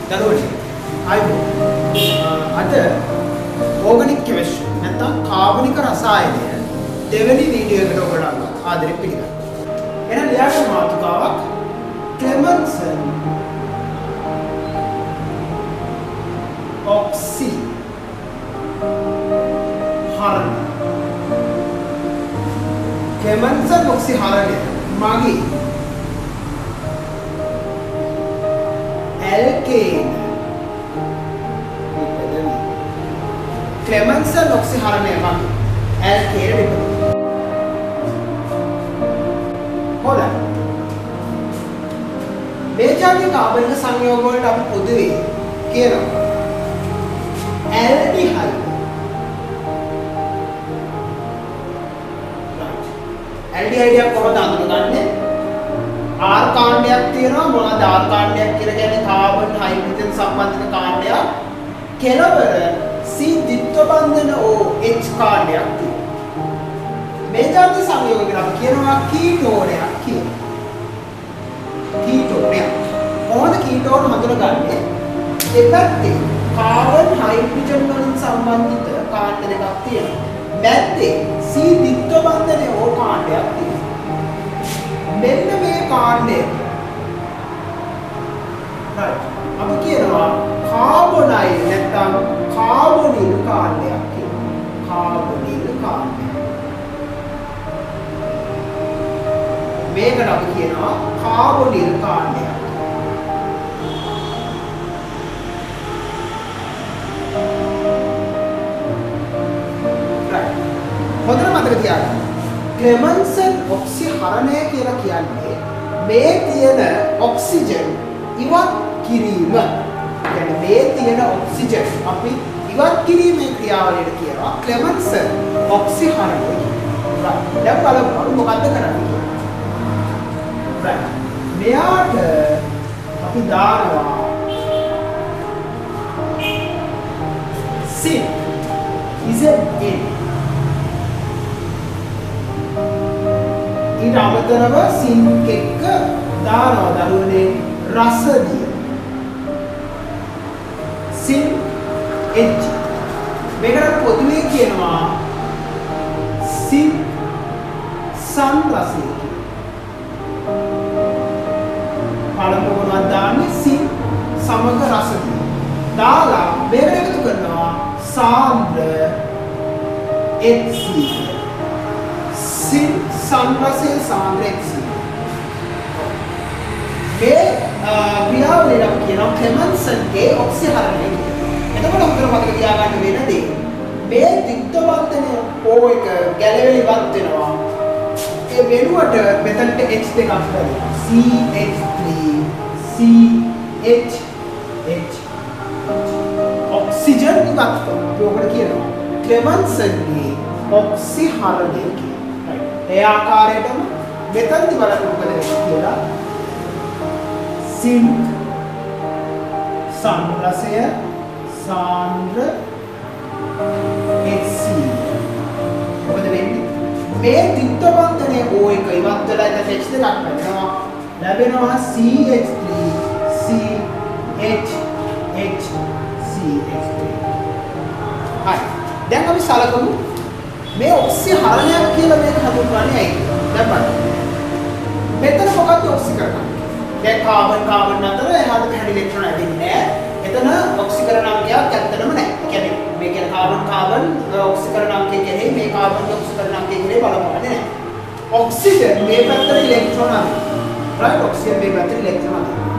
දරුවනේ අද organic chemistry නැත්නම් කාබනික රසායනය දෙවෙනි වීඩියෝ එකට ඔයගොල්ලෝ ආදරෙන් පිළිගන්නවා. එහෙනම් ලියාගන්න මාතෘකාවක් ක්ලෙමන්සන් ඔක්සි හරණ. ක්ලෙමන්සන් ඔක්සි හරණය මගේ ඇල්කේන ක්ලෙමන්සන් ඔක්සි හරණය මගේ ඇල්කේන විපදවනවා. හොඳයි. මේ ජාතික කාබනික සංයෝග වලට අපි පොදුවේ කියනවා ඇල්ඩිහයිඩ්. ඇල්ඩිහයිඩ් එක කොහොමද අඳුනගන්නේ? R කාණ්ඩයක් තියෙනවා. මොනවද R කාණ්ඩයක් කියලා කියන්නේ? කාබන් හයිඩ්‍රජන් සම්බන්ධන කාණ්ඩයක්. කෙලවර C ද්විත්ව බන්ධන O H කාණ්ඩයක් තියෙනවා. මේ ජාති සංයෝගයකට අපි කියනවා කීටෝනයක් කියලා. කීටෝනයක්. කොහොමද කීටෝන හඳුනගන්නේ? දෙපැත්තේ කාබන් හයිඩ්‍රජන් වලින් සම්බන්ධිත කාණ්ඩ දෙකක් තියෙනවා. මැද්දේ C ද්විත්ව බන්ධනයේ O කාණ්ඩයක් තියෙනවා. මෙන්න මේ කාණ්ඩය අපි කියනවා කාබොනයිල් නැත්නම් කාබොනිල් කාණ්ඩයක් කියලා. කාබොනිල් කාණ්ඩය. මේකට අපි කියනවා කාබොනිල් කාණ්ඩයක්. හොඳට මතක තියාගන්න. ක්ලෙමන්සන් ඔක්සි හරණය කියලා කියන්නේ මේ තියෙන ඔක්සිජන් ඉවත් කිරීම. يعني මේ තියෙන ඔක්සිජන් අපි ඉවත් කිරීමේ ක්‍රියාවලියට කියනවා ක්ලෙමන්සන් ඔක්සි හරණය. දැන් බලමු මොකද්ද කරන්නේ කියලා. මෙයාට අපි දානවා සින් ඉසෙන් ඊට අමතරව සින්ක් එක්ක දානවා දරුවනේ රසදිය. සින් H මේකට පොදුවේ කියනවා සින් සම් රසය කියලා. පළමු මොනවද දාන්නේ? සින් සමග රසදිය. දාලා මේකට එකතු කරනවා සාන්ද්‍ර HC. සින් සංරසය සාන්ද්‍රෙක්සි. මේ ක්‍රියාවලියට අපි කියනවා ක්ලෙමන්සන්ගේ ඔක්සි හරණය කියලා. එතකොට උතර මතක තියාගන්න වෙන දේ මේ ද්විත්ව බන්ධනය O එක ගැලවෙලිවත් වෙනවා. ඒ වෙනුවට මෙතනට H දෙකක් හදනවා. CH3 CH ඔක්සිජන් ඉවත් කරනවා. ඒකට කියනවා ක්ලෙමන්සන්ගේ ඔක්සි හරණය කියලා. ඒ ආකාරයටම මෙතනදි බලන්න මොකද වෙන්නේ කියලා සින්ක් සංරසය සාන්ද්‍ර HC මොකද වෙන්නේ? මේ ද්විත්ව බන්ධනයේ O එක ඉවත් වෙලා ඉතින් H දෙකක් වෙනවා. ලැබෙනවා CH3 CH හරි. දැන් අපි සලකමු මේ ඔක්සි හරණයක් කියලා මේක හඳුන්වන්නේ ඇයි? දැන් බලන්න. මෙතන මොකක්ද ඔක්සිකරණ? දැන් කාබන් අතර එහාට මෙහාට ඉලෙක්ට්‍රෝන ඇදෙන්නේ නැහැ. එතන ඔක්සිකරණ අංකයක් ඇත්තටම නැහැ. ඒ කියන්නේ මේ කියන කාබන් ඔක්සිකරණ අංකය කියන්නේ මේ කාබන් ඔක්සිකරණ අංකය කියන්නේ බලපන්නේ නැහැ. ඔක්සිජන් මේ පැත්තට ඉලෙක්ට්‍රෝන අදිනවා. රයිට් ඔක්සිජන් මේ පැත්තට ඉලෙක්ට්‍රෝන අදිනවා.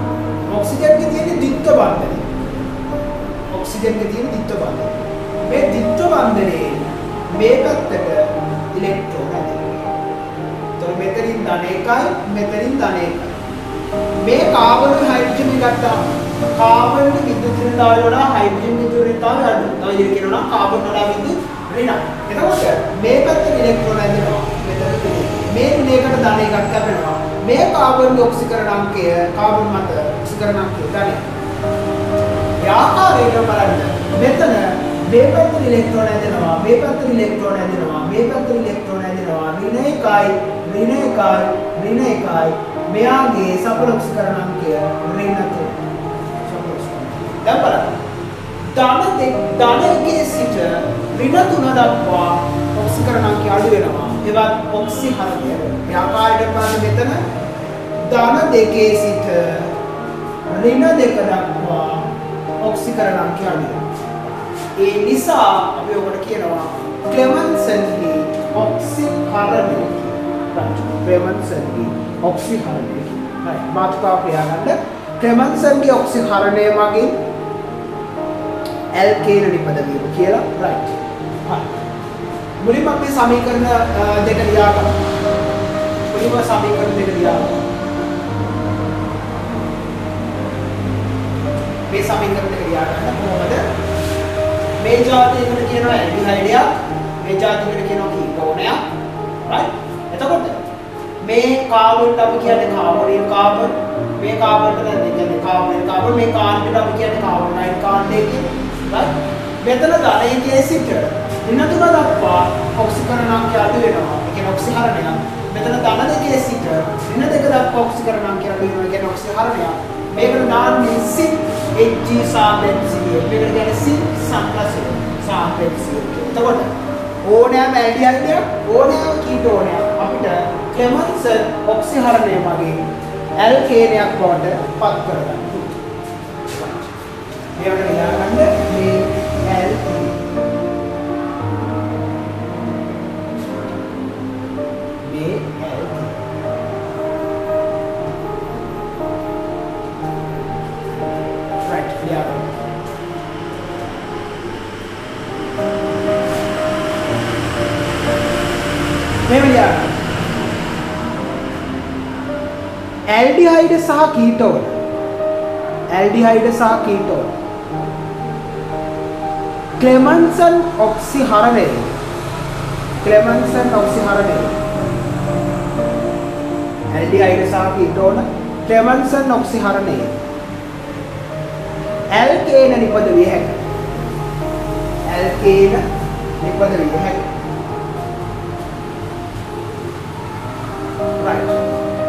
ඔක්සිජන්ගේ තියෙන ද්විත්ව බන්ධනය. ඔක්සිජන්ගේ තියෙන ද්විත්ව බන්ධනය. මේ ද්විත්ව බන්ධනයේ මේ පැත්තට ඉලෙක්ට්‍රෝන ඇදෙනවා. ඒතර මෙතනින් ධන එකයි මෙතනින් ධන එකයි. මේ කාබන් හයිඩ්‍රජන් ගත්තාම කාබන් විද්‍යුත් ඍණතාවය වඩා හයිඩ්‍රජන් විද්‍යුත් ඍණතාවය අඩුයි. තව ඉතින් කියනවා නම් කාබන් වඩා විද්‍යුත් ඍණයි. එතකොට මේ පැත්තට ඉලෙක්ට්‍රෝන ඇදෙනවා. මෙතන මේ ඍණයකට ධන එකක් කැපෙනවා. මේ කාබන් ඔක්සිකරණ අංකය කාබන් මත ඔක්සිකරණ අංකය ධනයි. ඒ ආකාරයට බලන්න මෙතන මේ පැත්තට ඉලෙක්ට්‍රෝන ඇදෙනවා මේ පැත්තට ඉලෙක්ට්‍රෝන ඇදෙනවා මේ පැත්තට ඉලෙක්ට්‍රෝන ඇදෙනවා ඍණ 1යි ඍණ 1යි ඍණ 1යි මෙයාගේ සපල ඔක්සිකරණ අංකය ඍණ 3 සපල ඔක්සිකරණ දැන් බලන්න. ධන එකේ සිට ඍණ 3 දක්වා ඔක්සිකරණ අංකය අඩු වෙනවා. ඒවත් ඔක්සිහරණය. මේ ආකාරයට බලන්න මෙතන ධන දෙකේ සිට ඍණ 2 දක්වා ඔක්සිකරණ අංකය අඩු වෙනවා. ඒ නිසා අපි ඔකට කියනවා ක්ලෙමන්සන්ගේ ඔක්සිහරණය. ක්ලෙමන්සන්ගේ ඔක්සිහරණය. හරි. මාතෘකාව ප්‍රයගන්න. ක්ලෙමන්සන්ගේ ඔක්සිහරණය මගින් ඇල්කේන නිපදවීම කියලා. රයිට්. හරි. මුලින්ම අපි සමීකරණ දෙක ලියා ගමු. මුලින්ම සමීකරණ දෙක ලියා ගමු. මේ සමීකරණ දෙක ලියා ගන්න කොහොමද? මේ જાතියකට කියනවා ඇල්ඩිහයිඩයක්, මේ જાතියකට කියනවා කීටෝනයක්. රයිට්. එතකොට මේ කාබන්ට අපි කියන්නේ කාබොනිල් කාබන්, මේ කාබන්ට දැන් කියන්නේ කාබොනිල් කාබන්, මේ කාර්බන්ට අපි කියන්නේ කාබොනයිල් කාර්බනේට් කියලා. රයිට්. මෙතන ධනයේ සිට ඍණ 3 දක්වා ඔක්සිකරණ අංකය අඩු වෙනවා. ඒ කියන්නේ ඔක්සිහරණය. මෙතන ධන දෙකේ සිට ඍණ 2 දක්වා ඔක්සිකරණ අංකය අඩු වෙනවා. ඒ කියන්නේ ඔක්සිහරණය. මේකට දාන්නේ සිත් Hg සාපේක්ෂය. මේකට කියන්නේ සිත් සම්ප්‍රසය සාපේක්ෂය. එතකොට ඕනෑම ඇල්ඩිහයිඩයක් ඕනෑම කීටෝනයක් අපිට ක්ලෙමන්සන් ඔක්සිහරණය මගින් ඇල්කේනයක් බවට පත් කරගන්න පුළුවන්. මේවට ලියාගන්න මේ ඇල්කේන මේ ඇල්කේන රයිට් ලියාගන්න. මේ ලියාගන්න. ඇල්ඩිහයිඩ් සහ කීටෝන. ඇල්ඩිහයිඩ් සහ කීටෝන. ක්ලෙමන්සන් ඔක්සිහරණය. ක්ලෙමන්සන් ඔක්සිහරණය. ඇල්ඩිහයිඩ් සහ කීටෝන ක්ලෙමන්සන් ඔක්සිහරණය. ඇල්කේන නිපදවිය හැකියි. ඇල්කේන නිපදවිය හැකියි. right.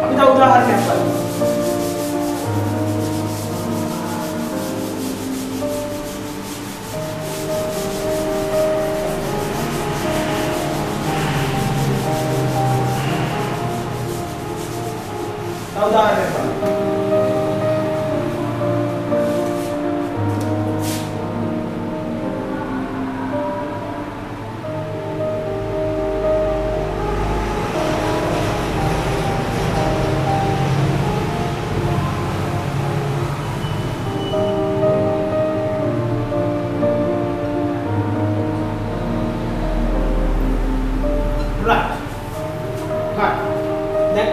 අපි තව උදාහරණයක් බලමු. තව උදාහරණයක් බලමු.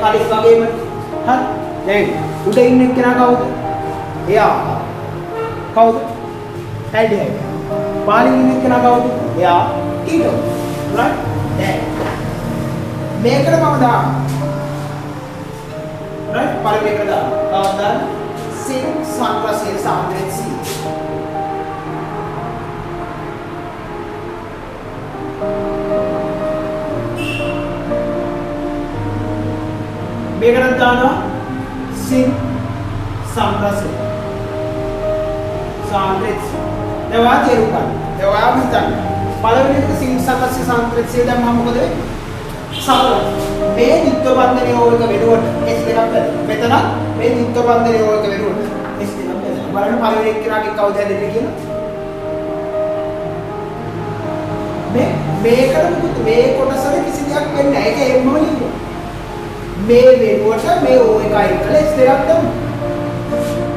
කලින් වගේම හරි දැන් උඩ ඉන්න එක්කෙනා කවුද? එයා කවුද? ඇල්ඩිහයිඩ්. පාලින් ඉන්න එක්කෙනා කවුද? එයා කීටෝ. රයිට්. දැන් මේකට මම දානවා. රයිට් පළවෙනි එකට දානවා. තවත් දාන්න සින් සංරසයේ සාන්ද්‍රණය C. මේකට දානවා සින් සම්රසය සාන්ද්‍රණය. ඒවා තේරුම් ගන්න. ඒවා හිතන්න. පළවෙනි එක සින් සම්රසය සාන්ද්‍රණය දැම්මම මොකද වෙන්නේ? සරල. මේ නිත්‍ය බන්ධනය ඕක වෙනුවට S දෙකක් බැලුවා. මෙතන මේ නිත්‍ය බන්ධනය ඕක වෙනුවට S දෙකක් බැලුවා. බලන්න පළවෙනි එක්කෙනාගේ කවුද හැදෙන්නේ කියලා. මේකට මොකද මේ කොටසට කිසි දෙයක් වෙන්නේ නැහැ. ඒක එම්මම ලියනවා. මේ වෙනුවට මේ O එකයි කියලා S දෙකක් දාමු.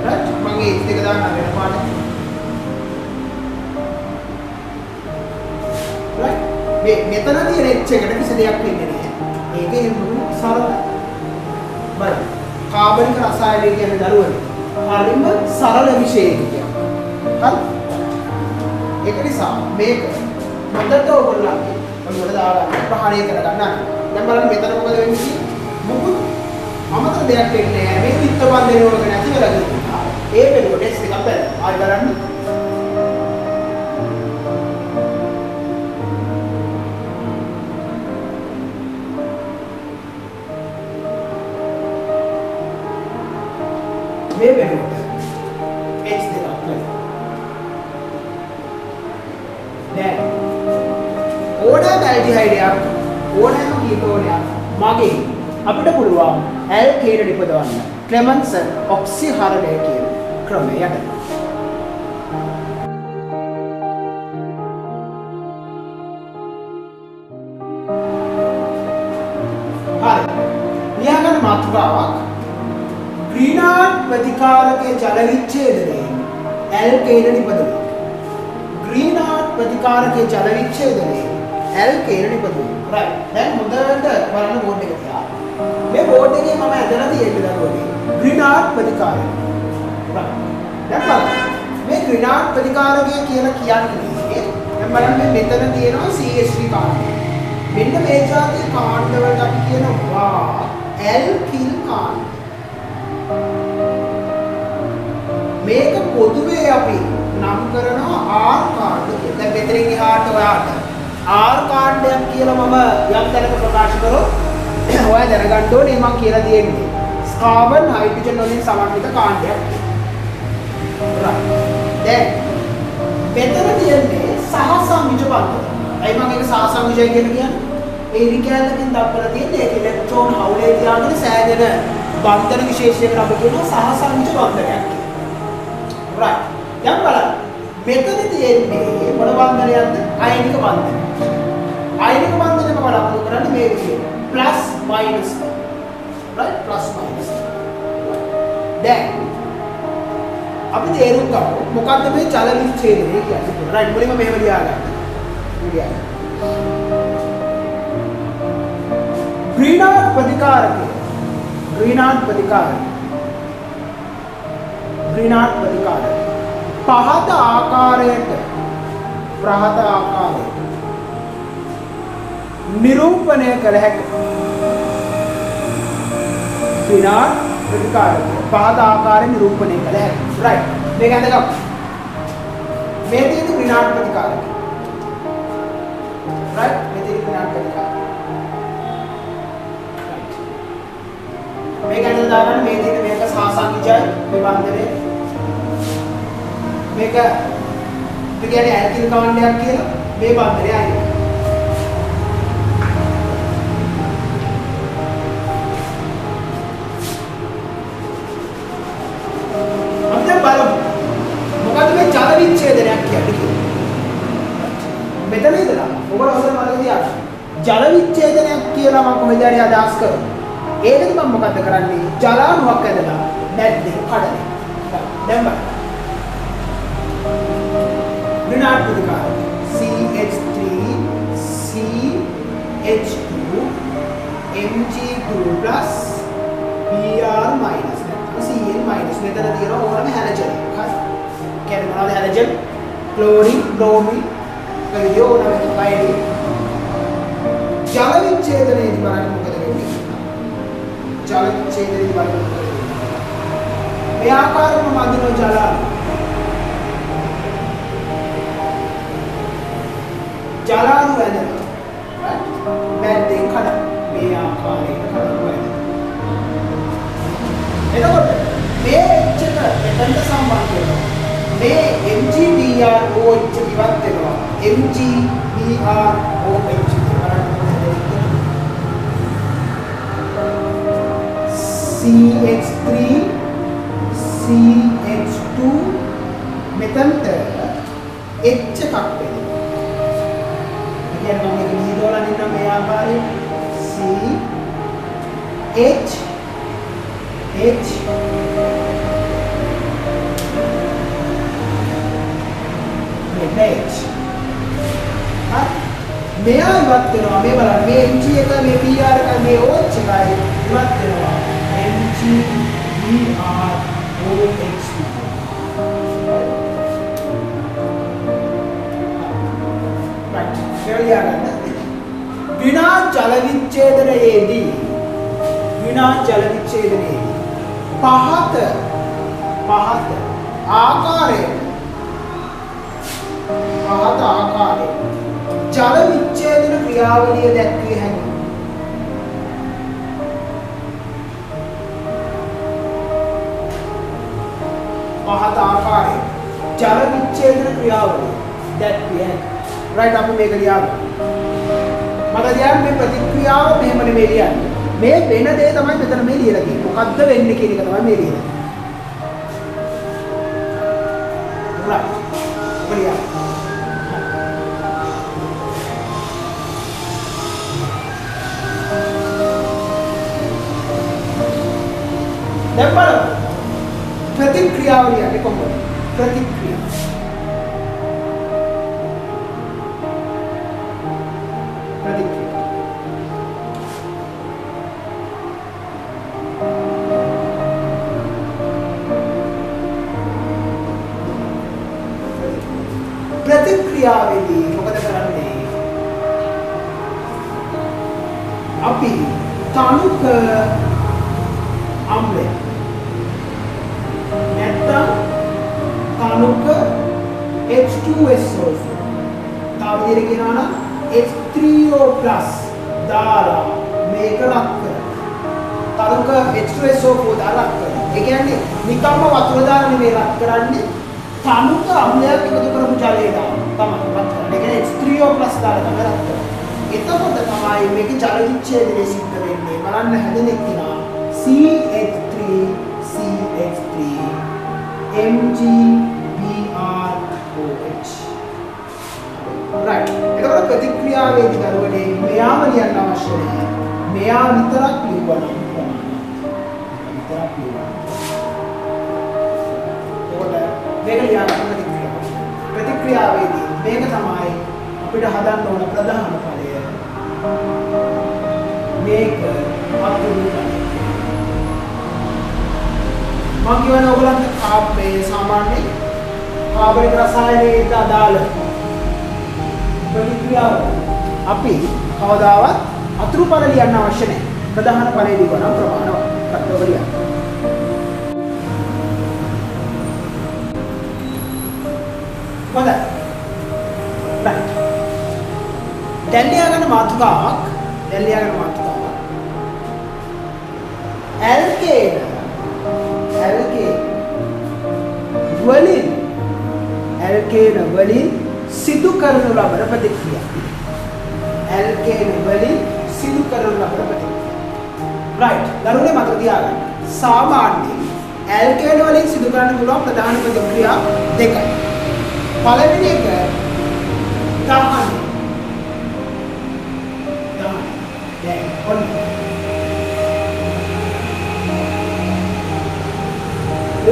රයිට් මම ඒ S දෙක දාන්න වෙන පාඩම. රයිට් මේ මෙතන තියෙන H එකට කිසි දෙයක් වෙන්නේ නැහැ. ඒක එහෙම සරලයි. බලන්න. කාබනික රසායනය කියන්නේ දරුවනේ. හරිම සරල විෂයයක් කියන්නේ. හරි? ඒක නිසා මේක හොඳට ඔයගොල්ලන්ගේ ඔයගොල්ලෝ දාගන්න ප්‍රහාණය කරගන්න. දැන් බලන්න මෙතන මොකද වෙන්නේ? මොකද අමතර දෙයක් වෙන්නේ නැහැ. මේ විත්ත බන්ධනය වල නැති වෙලා ගියා. ඒ වෙනුවට S එකක් බලන්න. ආයෙ බලන්න. මේ වෙනුවට H දෙකක් බලන්න. ඇල්ඩිහයිඩ් එකක් ඕනෑම කීටෝනයක් මගේ අපිට පුළුවන් ඇල්කේන නිපදවන්න ක්ලෙමන්සන් ඔක්සි හරණය කියන ක්‍රමය යටතේ. හරි. ලියාගන්න මාතෘකාවක් ග්‍රීනාඩ් ප්‍රතිකාරකයේ ජල විච්ඡේදනයේ ඇල්කේන නිපදවීම. ග්‍රීනාඩ් ප්‍රතිකාරකයේ ජල විච්ඡේදනයේ ඇල්කේන නිපදවීම. right. දැන් හොඳට බලන්න බෝඩ් එක තියා. මේ බෝඩ් එකේ මම ඇදලා තියෙන්නේ දරුවනේ ග්‍රීනාඩ් ප්‍රතිකාරය. right. දැන් බලන්න. මේ ග්‍රීනාඩ් ප්‍රතිකාරකය කියලා කියන්නේ දැන් බලන්න මෙතන තියෙනවා CH3 කාණ්ඩය. මෙන්න මේ જાතිය කාණ්ඩ වලට අපි කියනවා ඇල්කිල් කාණ්ඩ. මේක පොදුවේ අපි නම් කරනවා R කාණ්ඩ කියලා. දැන් මෙතනින් එහාට ඔයාට R කාණ්ඩයක් කියලා මම යම් තැනක ප්‍රකාශ කරොත් ඔයා දැනගන්න ඕනේ මම කියලා තියෙන්නේ කාබන් හයිඩ්‍රජන් වලින් සමන්විත කාණ්ඩයක් කියලා. දැන් මෙතන තියෙන්නේ සහසංයුජ බන්ධන. අයි මම ඒක සහසංයුජය කියන්නේ ඒ රිකැලකින් දක්වලා තියෙන්නේ ඒක ඉලෙක්ට්‍රෝන හවුලේ තියාගෙන සෑදෙන බන්ධන විශේෂයකට අපි කියනවා සහසංයුජ බන්ධනයක් කියලා. right. දැන් බලන්න. මෙතන තියෙන්නේ මොන බන්ධනයක්ද? අයනික බන්ධනය. අයනික බන්ධනයම බලන්න කරන්නේ මේ විදිහට. plus minus. right? plus minus. දැන් අපි තේරුම් ගමු මොකද්ද මේ ජල විච්ඡේදනය කියන්නේ. right. මුලින්ම මෙහෙම ලියාගන්න. ග්‍රීනාඩ් ප්‍රතිකාරකය. ග්‍රීනාඩ් ප්‍රතිකාරකය. ග්‍රීනාඩ් ප්‍රතිකාරකය. පහත ආකාරයට නිරූපණය කළ හැකි. ග්‍රීනාඩ් ප්‍රතිකාරකය පහත ආකාරයෙන් නිරූපණය කළ හැකි. right. මේක අඳගමු. මේ තියෙන ග්‍රීනාඩ් ප්‍රතිකාරකය. right. මේ තියෙන ග්‍රීනාඩ් ප්‍රතිකාරකය. මේක ඇතුළේ දාගන්න මේ තියෙන මේක සහසංයුජයි මේ බන්ධනය. මේක කියන්නේ ඇල්කිල් කාණ්ඩයක් කියලා මේ බන්ධනය අයින. අපි දැන් බලමු මොකද්ද මේ ජල විච්ඡේදනයක් කියන්නේ. මෙතන ඉඳලා ඔබලා හොඳට මතක තියාගන්න. ජල විච්ඡේදනයක් කියලා මම කොහෙද හරි අදහස් කරා. ඒකද මම මොකද්ද කරන්නේ? ජලාණුවක් ඇදලා නැද්දේ කඩන. දැන් බලන්න. ග්‍රීනාඩ් ප්‍රතිකාරකය CH3 CH2 Mg2 plus Br minus Cl minus මෙතන තියෙන ඕනම හැලජන් එකක්. හරි. කියන්නේ මොනවද හැලජන්? ක්ලෝරින්, බ්‍රෝමින්, ඒ ඕනම එකයි. ජල විච්ඡේදනයේදී බලන්න මොකද වෙන්නේ? ජල විච්ඡේදනයේදී බලන්න මොකද වෙන්නේ? මේ ආකාරයෙන්ම මදින ජලාණු ජලාණු වැදෙනවා. මැද්දෙන් කඩ මේ ආකාරයට කඩනවා. එතකොට මේ එච් එක මෙතනට සම්බන්ධ වෙනවා. මේ MgBrO එච් ඉවත් වෙනවා. MgBrO එච් CH3 CH2 මෙතනට එච් එකක් වෙනවා. කියන්නේ මම මේක නිදෝලා නිකන් මේ ආකාරයෙන් C H H H මෙයා ඉවත් වෙනවා. මේ බලන්න මේ Mg එක මේ Br එක මේ OH එකයි ඉවත් වෙනවා. Mg Br OH ග්‍රීනාඩ් ජල විච්ඡේදනයේදී පහත ආකාරයෙන් ජල විච්ඡේදන ක්‍රියාවලිය දැක්විය හැකියි. පහත ආකාරයෙන් ජල විච්ඡේදන ක්‍රියාවලිය දැක්විය හැකියි. right අපි මේක ලියාගමු. මට දිහා මේ ප්‍රතික්‍රියාව මෙහෙම නෙමෙයි ලියන්නේ. මේ වෙන දේ තමයි මෙතන මේ ලියලා තියෙන්නේ. මොකද්ද වෙන්නේ කියන එක තමයි මේ ලියන්නේ. right. ඔලියා. දැන් බලන්න. ප්‍රතික්‍රියාව ලියන්නේ කොහොමද? ප්‍රතික්‍රියාව. ප්‍රතික්‍රියාවේදී මොකද කරන්නේ? අපි තනුක අම්ලය නැත්නම් තනුක H2SO4 තව විදිහට කියනවා නම් H3O+ දාලා මේක රත් කරනවා. තනුක H2SO4 දාලා රත් කරනවා. ඒ කියන්නේ නිකම්ම වතුර දාලා නෙමෙයි රත් කරන්නේ. තනුක අම්ලයක් එකතු කරපු ජලය දාලා තමයි රත් කරන්නේ. ඒ කියන්නේ H3O+ දාලා තමයි රත් කරන්නේ. එතකොට තමයි මේකේ ජල විච්ඡේදනය සිද්ධ වෙන්නේ. බලන්න හැදෙන එක්කෙනා CH3 MgBrOH. right. එතකොට ප්‍රතික්‍රියාවේදී දරුවනේ මෙයාම ලියන්න අවශ්‍ය නැහැ. මෙයා විතරක් ලියවන්න විතරක් ලියවන්න. එතකොට මේක ලියන්න ප්‍රතික්‍රියාවේදී මේක තමයි අපිට හදන්න ඕන ප්‍රධාන ඵලය. මේක අතුරුයි. මම කියවන ඔයගලන්ට කාබ්බේ සාමාන්‍ය කාබනික රසායනයේට අදාළ ප්‍රතික්‍රියාව අපි කවදාවත් අතුරු ඵල ලියන්න අවශ්‍ය නැහැ. ප්‍රධාන ඵලයේ ලියන ප්‍රමාණවත් කට්ටෝක ලියන්න. හොඳයි. right. දැන් ලියාගන්න මාතෘකාවක් ඇල්කේන වලින් සිදු කරනු ලබන ප්‍රතික්‍රියා. ඇල්කේන වලින් සිදු කරනු ලබන ප්‍රතික්‍රියා. right. දරුවනේ මතක තියාගන්න. සාමාන්‍යයෙන් ඇල්කේන වලින් සිදු කරන්න පුළුවන් ප්‍රධාන ප්‍රතික්‍රියා දෙකයි. පළවෙනි එක දහන. දැන් ඔන්න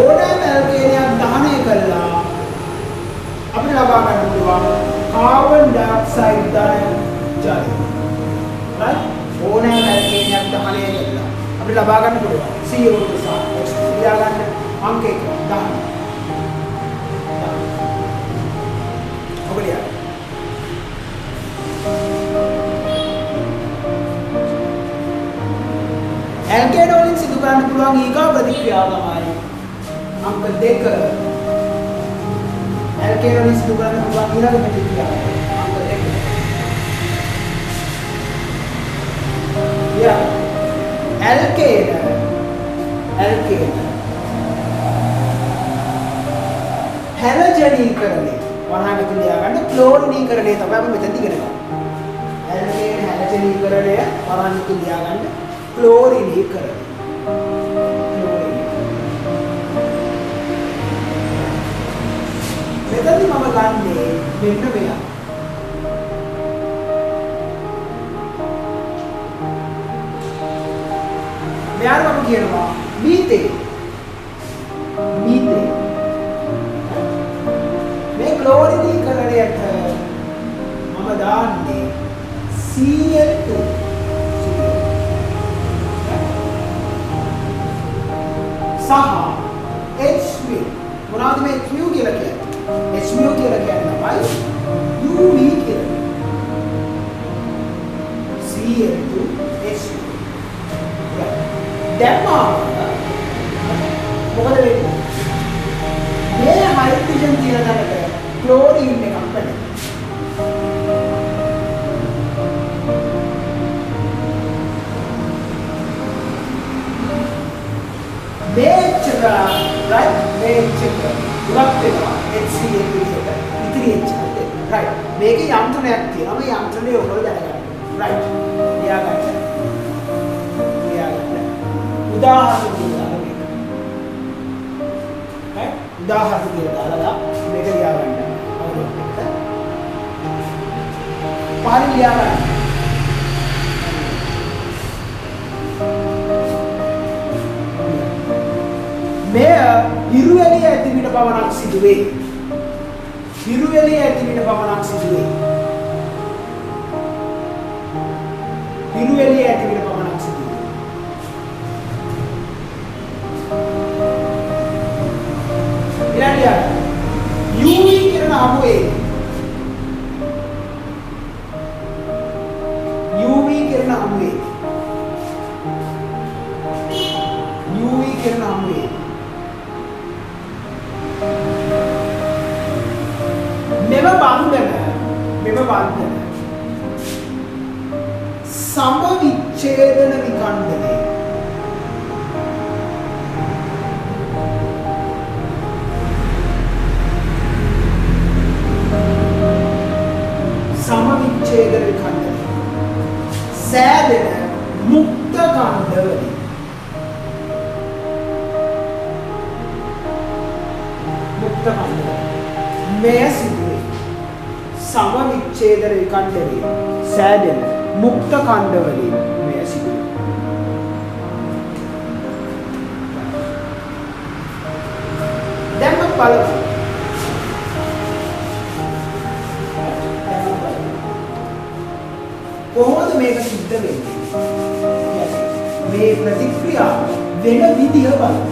ඕනෑම ඇල්කේනයක් දහනය කළා අපිට ලබා ගන්න පුළුවන් කාබන් ඩයොක්සයිඩ් ධන ජලය. right? ඕනෑම ඇල්කේනයක් දහනය කළා අපිට ලබා ගන්න පුළුවන් CO2 සහ H2 ලියා ගන්න අංක 1 10. ඔබලියා ඇල්කේන වලින් සිදු කරන්න පුළුවන් ඊගා ප්‍රතික්‍රියාව තමයි අංක 2. ඇල්කේන වලින් සිදු කරන්න පුළුවන් ඊළඟ ප්‍රතික්‍රියාව අංක 2. යා ඇල්කේන හැලජනීකරණය වරහන් ලියා ගන්න ක්ලෝරිනීකරණය තමයි අපි මෙතන ඉගෙන ගන්න. ඇල්කේන හැලජනීකරණය වරහන් ලියා ගන්න ක්ලෝරිනීකරණය. මෙතනදි මම ගන්නේ මෙන්න මෙයා. මෙයාට මම කියනවා මීතේ. මේ ක්ලෝරිනීකරණයට මම දාන්නේ Cl2. සහ Hν. මොනවද මේ Hν කියලා කියන්නේ? Hν කියලා කියන්නේ තමයි UV කියලා. Cl2 Hν. දැන් මොකද වෙන්නේ? මේ හයිඩ්‍රජන් තියෙන තැනට ක්ලෝරින් එකක් පැනලා. මේච්චක right මේච්චක උලක් වෙනවා HCl එකට ඉතිරි එච්චකට right මේකේ යන්ත්‍රණයක් තියෙනවා මේ යන්ත්‍රණය ඔයගොල්ලෝ දැනගන්න. right ලියාගන්න උදාහරණ කියලා මේක right උදාහරණ කියලා දාලා මේක ලියාගන්න අවුරුද්දකට පාරි ලියාගන්න මෙය හිරුවැලිය ඇති විට පමණක් සිදුවේ. හිරුවැලිය ඇති විට පමණක් සිදුවේ. හිරුවැලිය ඇති විට පමණක් සිදුවේ. ඊළඟට UV කිරණ හමුවේ UV කිරණ හමුවේ UV කිරණ හමුවේ මෙම බන්ධන සමවිච්ඡේදන විඛණ්ඩනය සමවිච්ඡේදන විඛණ්ඩනය සෑදෙන මුක්ත කණ්ඩවලින් මුක්ත කණ්ඩවලින් මෙය සිදුවේ. සමවිච්ඡේදන විඛණ්ඩනය සෑදෙන මුක්ත කණ්ඩවලින් මෙය සිදුවේ. දැන් මම බලමු. කොහොමද මේක සිද්ධ වෙන්නේ? මේ ප්‍රතික්‍රියාව වෙන විදිහ බලන්න.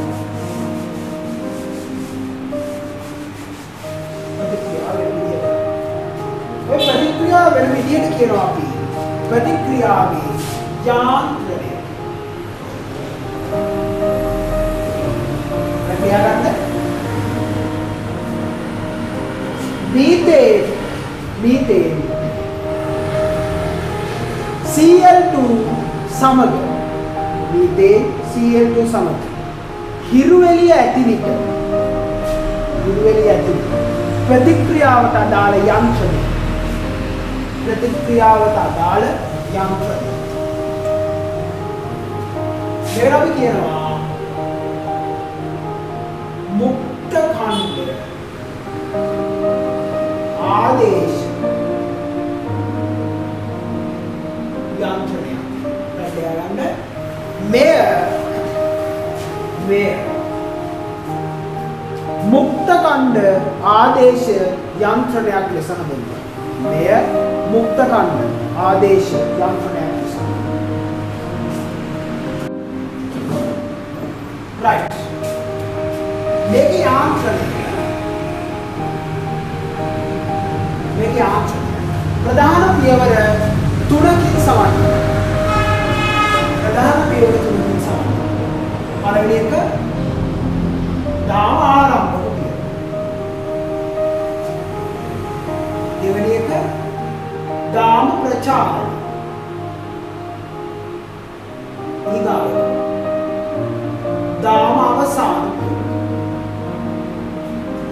ප්‍රතික්‍රියාව වෙන විදිහට කියනවා අපි ප්‍රතික්‍රියාවේ යාන්ත්‍රණය. ලියාගන්න. මීතේන් Cl2 සමග මීතේන් Cl2 සමග හිරුවැලිය ඇති විට ප්‍රතික්‍රියාවට අදාළ යන්ත්‍රණය ප්‍රතික්‍රියාවට අදාළ යන්ත්‍රණය මේකට අපි කියනවා මුක්ත ඛණ්ඩ ආදේශ යන්ත්‍රණය ප්‍රතිගන්න මෙය මුක්ත ඛණ්ඩ ආදේශ යන්ත්‍රණයක් ලෙස හඳුන්වනවා. මෙය මුක්ත ඛණ්ඩ ආදේශ යන්ත්‍රණයක් ලෙස right මේකේ යාන්ත්‍රණය ප්‍රධාන පියවර තුනකින් සමන්විතයි. පළවෙනි එක දාම ආරම්භක පියවර. දෙවෙනි එක දාම ප්‍රචාරය. ඊගාව දාම අවසාන පියවර.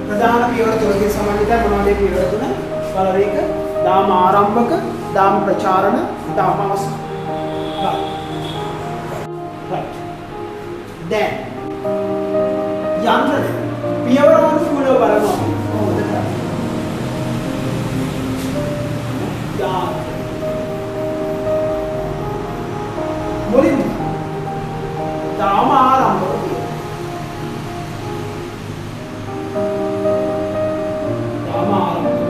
ප්‍රධාන පියවර තුනකින් සමන්විතයි. මොනවද මේ පියවර තුන? පළවෙනි එක දාම ආරම්භක, දාම ප්‍රචාරණ, දාම අවසාන. right then යන්ත්‍රණය පියවරානුකූලව බලනවා කොහොමද කරන්නේ? මුලින්ම දාම ආරම්භක පියවර. දාම ආරම්භක.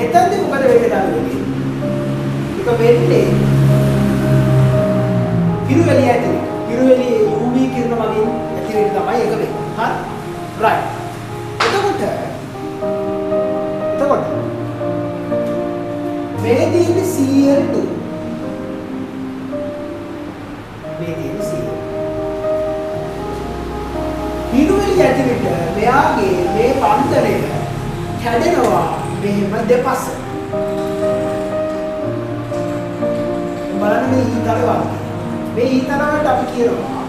එතනදී මොකද වෙන්නේ දන්නේ? ඒක වෙන්නේ හිරුවැලිය ඇතුලේ. හිරුවැලියේ UV කිරණ වගේ ඇතුලේ තමයි ඒක වෙන්නේ. හරි? right. එතකොට මේ තියෙන්නේ Cl2. මේ තියෙන්නේ Cl2. හිරුවැලිය ඇතුලේ මෙයාගේ මේ පන්තරේ කැඩෙනවා මෙහෙම දෙපස. බලන්න මේ ඊතර වගේ. මේ ඊතරවට අපි කියනවා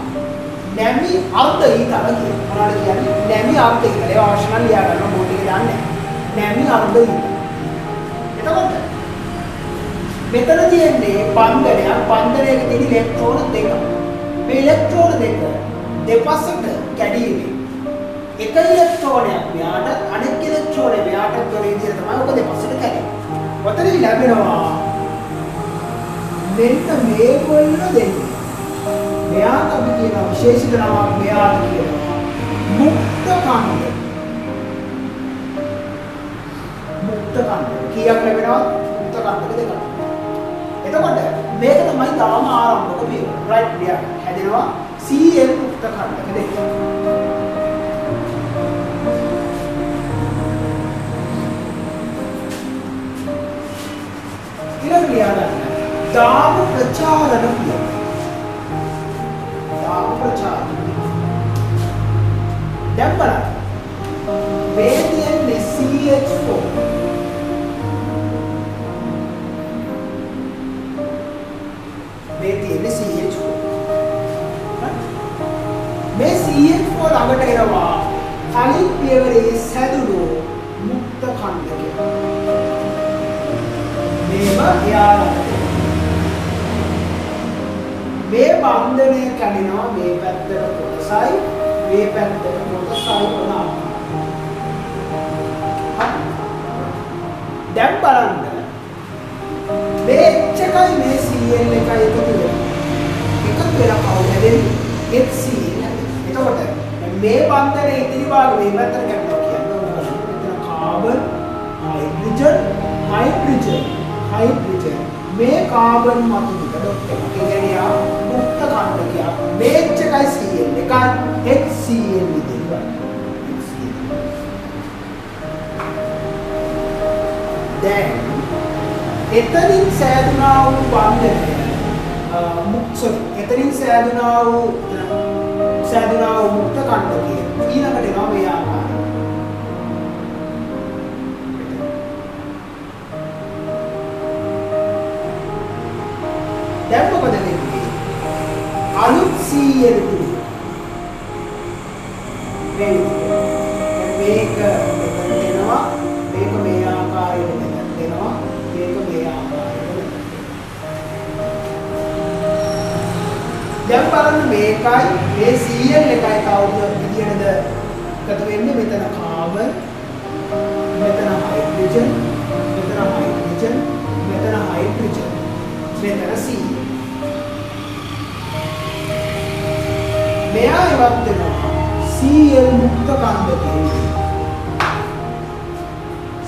නැමි අර්ධ ඊතර කියලා. මොනවද කියන්නේ? නැමි අර්ධ ඊතර. ඒවා අවශ්‍ය නම් ලියා ගන්න බෝඩ් එකේ දාන්න. නැමි අර්ධ ඊතර. එතකොට මෙතන තියෙන්නේ බන්ධනයක්. බන්ධනයක තියෙන ඉලෙක්ට්‍රෝන දෙක. මේ ඉලෙක්ට්‍රෝන දෙක දෙපසට කැඩීමේ එක ඉලෙක්ට්‍රෝනයක් මෙයාට අනෙක් ඉලෙක්ට්‍රෝනය මෙයාට කරන විදිහට තමයි ඔක දෙපසට කැඩෙන්නේ. ඔතන ලැබෙනවා මෙන්න මේගොල්ලෝ දෙන්නේ. මෙයාට අපි කියන විශේෂිත නමක් මෙයාට කියනවා මුක්ත කන්ද. මුක්ත කන්ද. කීයක් ලැබෙනවද? මුක්ත කන්දක දෙකක්. එතකොට මේක තමයි තාම ආරම්භක පියවර. රයිට් මෙයා හැදෙනවා Cl මුක්ත කන්දක දෙකක්. ඊළඟ ලියන්න දාම ප්‍රචාරණ පියවර. දාම ප්‍රචාරණ. දැන් බලන්න. මේ තියෙන්නේ CH4. මේ තියෙන්නේ CH4. මේ CH4 ළඟට එනවා කලින් පියවරේ සැදුණු මුක්ත කන්දකය. මේව යාලට මේ බන්ධනය කැඩෙනවා මේ පැත්තට කොටසයි මේ පැත්තට කොටසයි වුණා. දැන් බලන්න මේ එකයි මේ Cl එකයි එකතු වෙලා කවුද හැදෙන්නේ HCl. එතකොට මේ බන්ධනයේ ඉදිරි භාගය මේ පැත්තට කැඩෙනවා කියන්නේ මෙතන කාබන් හයිඩ්‍රජන් මේ කාබන් මත විතරක් කියන්නේ මුක්ත කන්දකයක්. මේ එකයි Cl එකයි HCl විදිහට. දැන් එතනින් සෑදුනා වූ බන්ධනය එතනින් සෑදුනා වූ මුක්ත කන්දකය ඊළඟට එනවා මේ ආකාරය. දැන් මොකද වෙන්නේ? අලුත් Cl මේක මෙතන දෙනවා මේක මේ ආකාරයට මෙතන දෙනවා මේක මේ ආකාරයට. දැන් බලන්න මේකයි මේ Cl එකයි කවුද විදියටද එකතු වෙන්නේ? මෙතන කාබන් මෙතන හයිඩ්‍රජන් මෙතන හයිඩ්‍රජන් මෙතන හයිඩ්‍රජන් මෙතන Cl. මෙයා ඉවත් වෙනවා Cl මුක්ත කන්දකේ.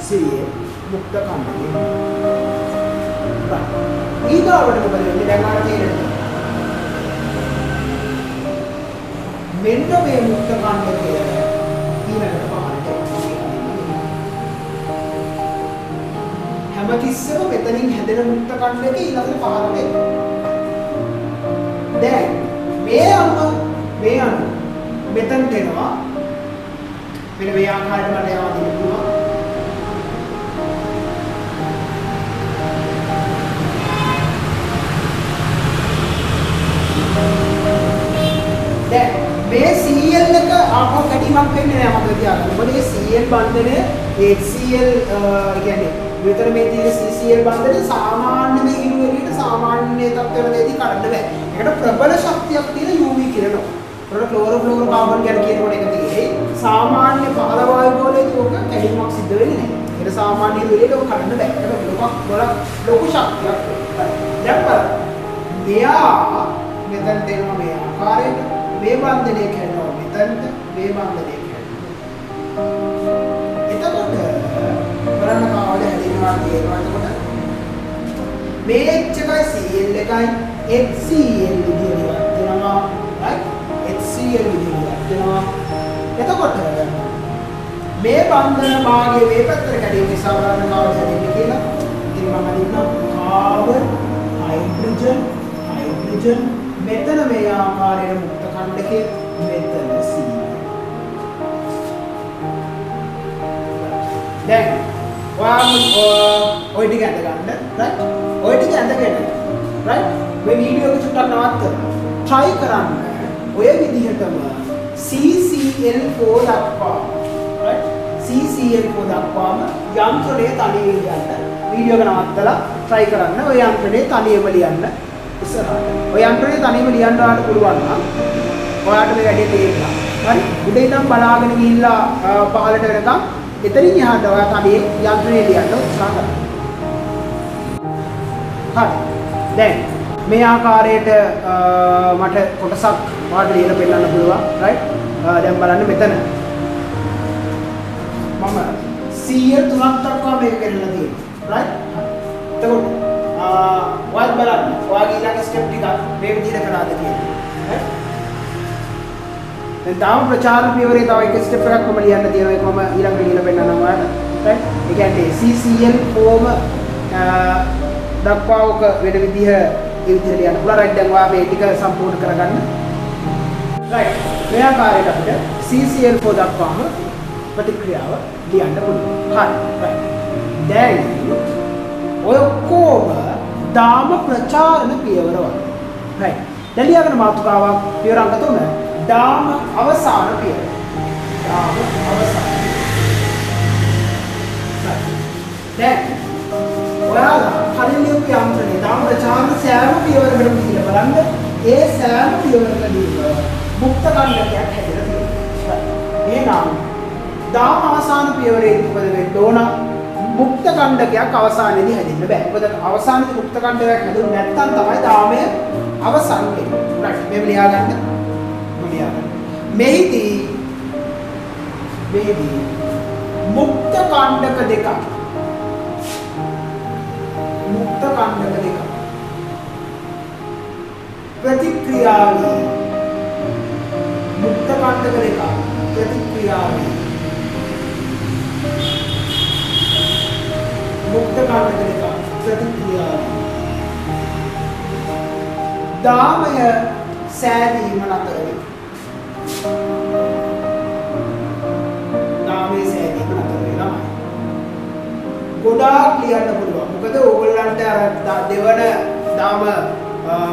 Cl මුක්ත කන්දකේ. ඊගාවට මොකද වෙන්නේ? දැන් ආර තේරෙනවා. මෙන්න මේ මුක්ත කන්දකය ඊළඟට පහළට හැමතිස්සෙම මෙතනින් හැදෙන මුක්ත කන්දකේ ඊළඟට පහළට එනවා. දැන් මේ අණු මෙතනට එනවා. මෙන්න මේ ආකාරයට මට යවා දෙන්න පුළුවන්. දැන් මේ Cl එක ආපහු කැඩීමක් වෙන්නේ නැහැ මම කියනවා. මොකද මේ Cl බන්ධනය HCl කියන්නේ විතර මේ තියෙන CCl බන්ධනය සාමාන්‍ය මේ ඉරු එළියට සාමාන්‍ය තත්ත්වවලදී කඩන්න බෑ. ඒකට ප්‍රබල ශක්තියක් තියෙන UV කිරණ. ඒකට ක්ලෝරෝෆ්ලෝරෝ කාබන් ගැන කියනකොට එක තියෙන්නේ සාමාන්‍ය පහළ වායු ගෝලයේදී ඔක කැඩීමක් සිද්ධ වෙන්නේ නැහැ. ඒක සාමාන්‍ය ඉරු එළියට ඔක කඩන්න බෑ. ඒක ලොකු ශක්තියක්. දැන් බලන්න. මෙයා මෙතන දෙනවා මේ ආකාරයට මේ බන්ධනය කරනවා මෙතනට මේ බන්ධනය කරනවා. එතකොට බලන්න කාවද හැදෙනවා කියනවා. එතකොට මේ H එකයි Cl එකයි HCl විදියට දෙනවා. right HCl විදියට දෙනවා. එතකොට මේ බන්ධන භාගයේ මේ පැත්තට කැඩෙන නිසා බලන්න කාවද හැදෙන්නේ කියලා. ඉතින් මම හිතනවා කාබන් හයිඩ්‍රජන් මෙතන මේ ආකාරයට මුක්ත කන්දකේ මෙතන Cl. දැන් ඔය ටික අඳ ගන්න right ඔය ටික අඳගෙන right මේ වීඩියෝ එක චුට්ටක් නවත්තන්න try කරන්න ඔය විදිහටම CCl4 දක්වා right CCl4 දක්වාම යන්ත්‍රණය තනියෙන් යන්න වීඩියෝ එක නවත්තලා try කරන්න. ඔය යන්ත්‍රේ තනියම ලියන්න ඉස්සරහට. ඔය යන්ත්‍රේ තනියම ලියන්න ආට පුළුවන් නම් ඔයාට මේ වැඩේ තේරෙනවා. හරි? උඩ ඉඳන් බලාගෙන ගිහිල්ලා පහළට වෙනකම් එතනින් එහාට ඔයා තනියෙන් යන්ත්‍රේ ලියන්න උත්සාහ කරන්න. හරි. දැන් මේ ආකාරයට මට කොටසක් ඔයාලට ලියලා පෙන්නන්න පුළුවන්. right? දැන් බලන්න මෙතන මම 103ක් දක්වා මේක කරලා තියෙනවා. right? එතකොට ඔයාලා බලන්න ඔයාගේ ඊළඟ ස්ටෙප් ටික මේ විදිහට කරාද කියලා. right? දැන් තාම ප්‍රචාර පියවරේ තව එක ස්ටෙප් එකක් මම ලියන්න තියෙනවා. ඒක මම ඊළඟට ලියලා පෙන්නන්නම් ඔයාලට. right? ඒ කියන්නේ CCL ෆෝම දක්වා ඔක වෙන විදිහ ඒ විදිහට ලියන්න පුළුවන්. right? දැන් ඔයා මේ ටික සම්පූර්ණ කරගන්න. right? මේ ආකාරයට අපිට CCL4 දක්වාම ප්‍රතික්‍රියාව ලියන්න පුළුවන්. හරි. right. දැන් ඔය කොම දාම ප්‍රචාරණ පියවර වල. right. දැන් ලියාගෙන මාතෘකාවක් පියවර අංක 3 දාම අවසාන පියවර. දාම අවසාන. දැන් ඔයාලා කලින් ලියපු යන්ත්‍රනේ දාම ප්‍රචාරණ සෑම පියවරකටම කියලා බලන්න ඒ සෑම පියවරකදීම මුක්ත කණ්ඩකයක් හැදෙලා තියෙනවා. එහෙනම් දාම අවසාන පියවරේ මොකද වෙන්න ඕන? මුක්ත කණ්ඩකයක් අවසානයේදී හැදෙන්න බෑ. මොකද අවසානයේදී මුක්ත කණ්ඩකයක් හැදුනේ නැත්නම් තමයි දාමය අවසන් වෙන්නේ. right. මේ ලියා ගන්න. මෙහිදී මුක්ත කණ්ඩක දෙකක් ප්‍රතික්‍රියාවේ මුක්ත කණ්ඩක දෙකක් ප්‍රතික්‍රියාවේ දාමය සෑදීම නතර වේ. දාමයේ සෑදීම නතර වෙනවා. ගොඩාක් ලියන්න පුළුවන්. මොකද ඕගොල්ලන්ට අර දෙවන දාම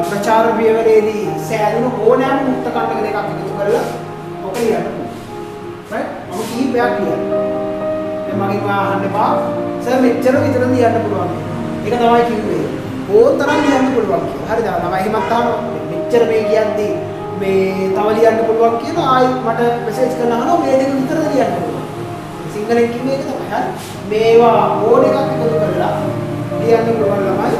ප්‍රචාර පියවරේදී සෑදුණු ඕනෑම මුක්ත කණ්ඩක දෙකක් එකතු කරලා ඔක ලියන්න පුළුවන්. right? මම කීපයක් ලියන්න. දැන් මගෙන් අහන්න එපා. සර් මෙච්චර විතර ලියන්න පුළුවන්. ඒක තමයි කිව්වේ. ඕතරම් ලියන්න පුළුවන් කියලා. හරිද? ළමයි එහෙමත් අහනවා. මෙච්චර මේ කියන්නේ මේ තව ලියන්න පුළුවන් කියලා ආයි මට මෙසේජ් කරලා අහනවා මේ දෙක විතරද ලියන්න පුළුවන්. සිංහලෙන් කිව්වේ ඒක තමයි. හරි. මේවා ඕන එකක් එකතු කරලා ලියන්න පුළුවන් ළමයි.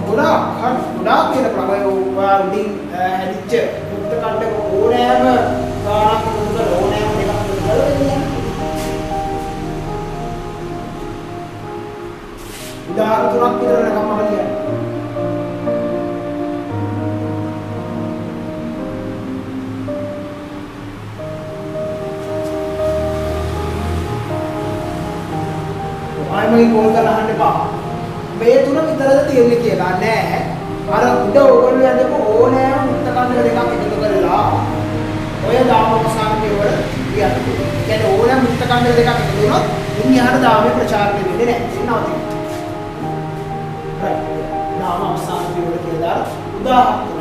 ගොඩාක් කියන ප්‍රමය උඩින් හැදිච්ච මුක්ත කණ්ඩක ඕනෑම ගානක් එකතු කරලා ඕනෑම එකක් එකතු කරලා ලියන්න. උදාහරණ තුනක් විතර වෙනකම් මම ලියන්න. ආයෙමයි කෝල් කරලා අහන්න එපා. මේ තුන විතරද තියෙන්නේ කියලා නෑ. අර උඩ ඕගොල්ලෝ යදපු ඕනෑම මුක්ත කණ්ඩක දෙකක් එකතු කරලා ඔය දාම අවසාන පියවර ලියන්න. කියන්නේ ඕනෑම මුක්ත කණ්ඩක දෙකක් එකතු වුණොත් ඉන් එහාට දාමේ ප්‍රචාරණය වෙන්නේ නෑ. නවතිනවා. right. දාම අවසාන පියවර කියලා දාලා උදාහරණ